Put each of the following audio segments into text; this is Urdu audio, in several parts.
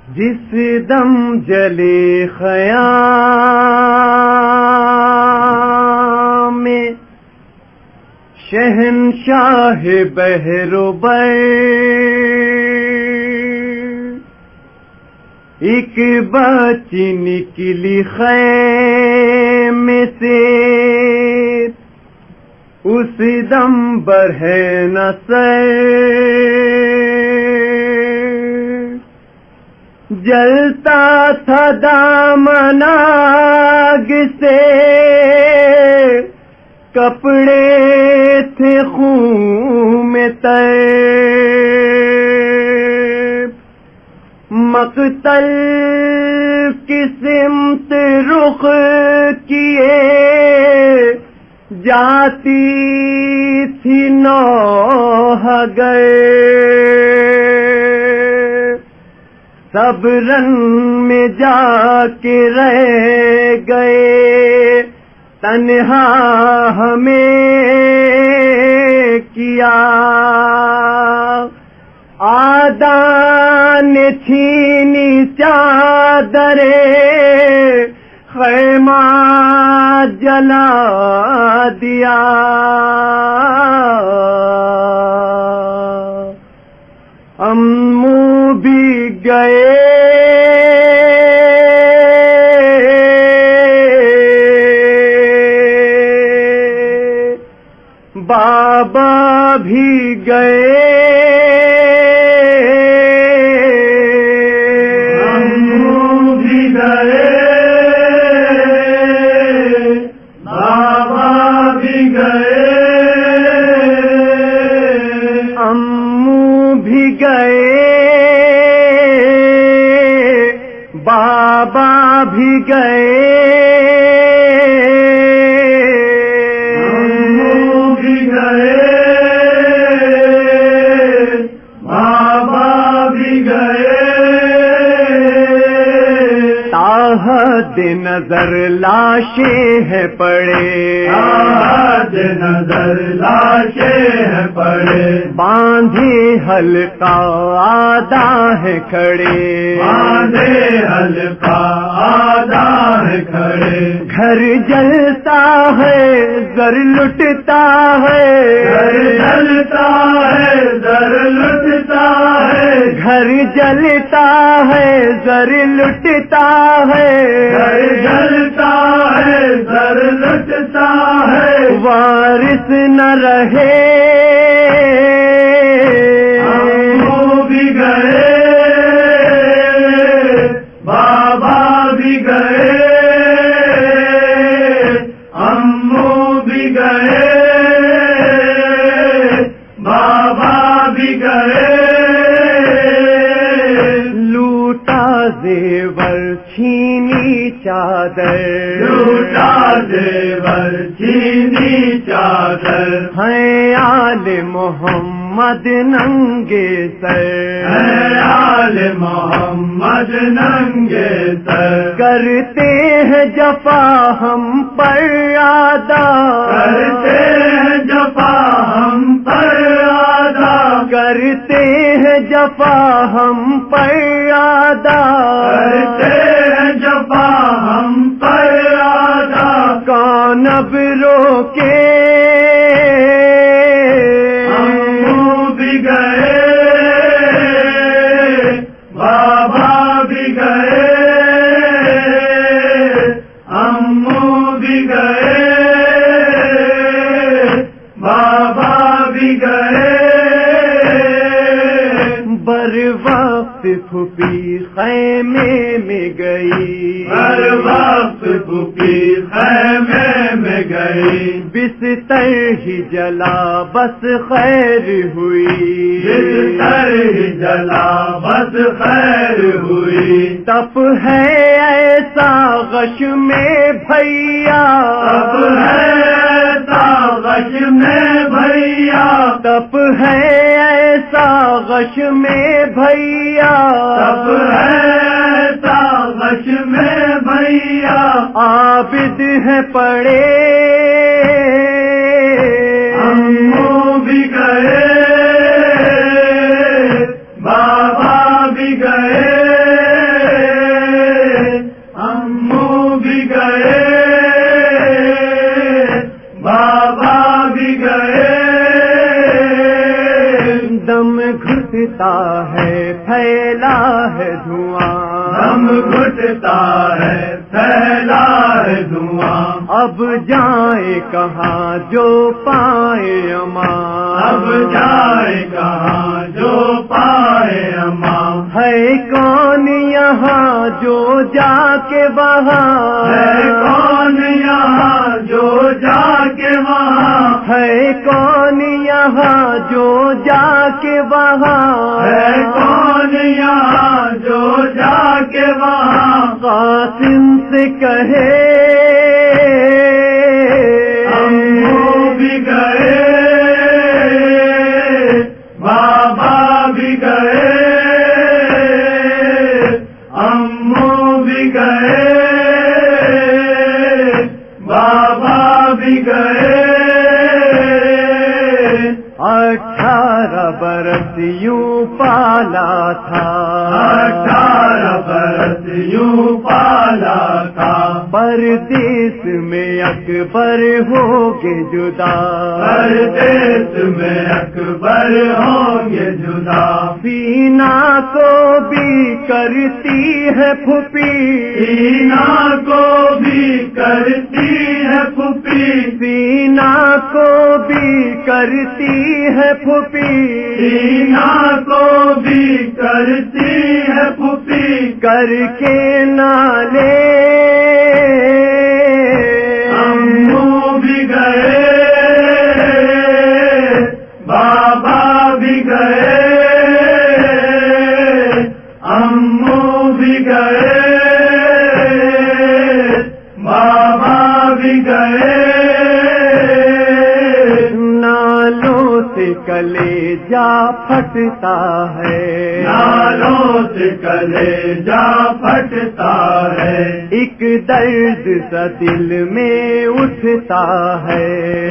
جس دم جلے خیام میں شہنشاہ بحر و بر، ایک بچی نکلی خیمے سے اس دم بر ہے نہ سر، جلتا تھا دامن آگ سے، کپڑے تھے خون میں تر، مقتل کی سمت رخ کیے جاتی تھی نوح گئے، سب رن میں جا کے رہ گئے، تنہا ہمیں کیا آدان چھینی چادرے، خیمہ جلا دیا، امو بھی گئے بابا بھی گئے، امو بھی گئے، بابا بھی گئے، امو بھی گئے، بابا بھی گئے، حد نظر لاشیں ہیں پڑے، حد نظر لاشیں ہیں پڑے، باندھے حلقہ آدھا ہے کھڑے، باندھے حلقہ آدھا ہے کھڑے، گھر جلتا ہے زر لٹتا ہے، گھر جلتا ہے زر لٹتا ہے، گھر جلتا ہے زر لٹتا ہے، گھر جلتا ہے زر لٹتا ہے، وارث نہ رہے، امو بھی گئے، بابا بھی گئے، امو بھی گئے، بابا بھی گئے، لوٹا زیور چھینی چادر، لوٹا زیور چھینی چادر، ہیں آل محمد ننگے سر، ہے آل محمد ننگے سر، کرتے ہیں جفا ہم پر آدا، کرتے ہیں جفا ہم پر آدا، کرتے ہیں جفا ہم پر آدا، کرتے ہیں جفا ہم پر آدا، کون اب روکے، امو بھی گئے، بابا بھی گئے، امو بھی گئے، بابا بھی گئے، بر وقت پھوپھی خیمے میں گئی، ہر وقت پھوپھی خیمے میں گئی، بستر ہی جلا بس خیر ہوئی، بستر ہی جلا بس خیر ہوئی، تپ ہے ایسا غش میں بھیا، تب ہے ایسا غش میں بھیا، تپ ہے ایسا غش میں بھیا، تب ہے ایسا غش میں بھیا، عابد ہے پڑے، امو بھی گئے، بابا بھی گئے، ہے پھیلا ہے دھواں، دم گھٹتا ہے پھیلا ہے دھواں، اب جائے کہاں جو پائے امان، اب جائے کہاں جو پائے امان، ہے کون یہاں جو جا کے وہاں، ہے کون یہاں جو جا کے وہاں، ہے کون یہاں جو جا کے وہاں، ہے کون یہاں جو جا کے وہاں، قاسم سے کہے ہم وہ بھی گئے بابا بھی گئے، امو بھی گئے بابا بھی گئے، 18 برس یوں پالا تھا، 18 برس یوں پالا تھا، پردیس میں اکبر ہوگے جدا، پردیس میں اکبر ہوں گے جدا، سینا کو بھی کرتی ہے پھوپھی، سینا کو بھی کرتی ہے پھوپھی، سینا کو بھی کرتی ہے پھوپھی، سینا کو بھی کرتی ہے پھوپھی، کر کے نالے امو بھی گئے بابا بھی گئے، امو بھی گئے بابا بھی گئے، نالوں سے کلیجا پھٹتا ہے، نالوں سے کلیجا پھٹتا ہے، ایک درد سا دل میں اٹھتا ہے،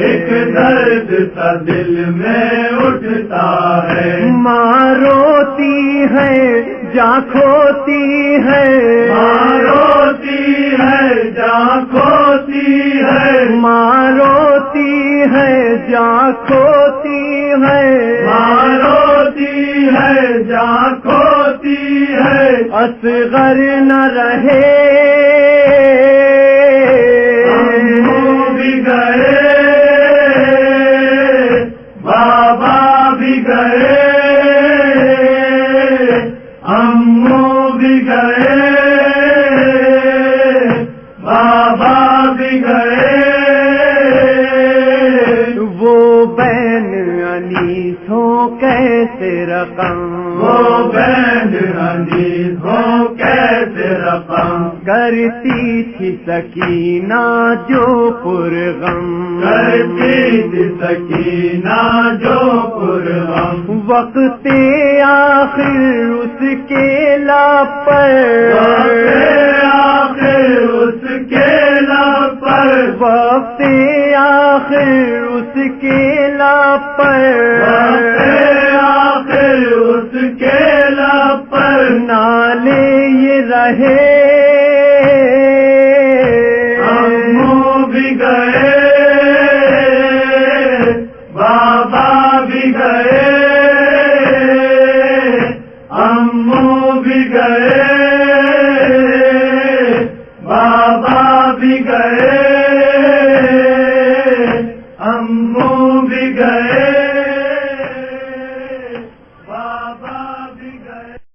ایک درد سا دل میں اٹھتا ہے، ماں روتی ہے جاں کھوتی ہے، ماں روتی ہے جاں کھوتی ہے، ماں روتی ہے جاں کھوتی ہے، ماں روتی ہے جاں کھوتی ہے، اصغر نہ رہے امو بھی گئے بابا بھی گئے، امو بھی گئے بابا بھی گئے، وہ بین انیسوں کیسے رقم، وہ بین انیس ہو کیسے رقم، کرتی تھی سکینہ جو پرغم، کرتی تھی سکینہ جو پرغم، وقت آخر اس کے لاپر، آخر اس کے لاپر، وقت آخر اس کے لاپر، آخر اس کے لاپر، نالے یہ رہے امو بھی گئے بابا بھی گئے، امو بھی گئے بابا بھی گئے،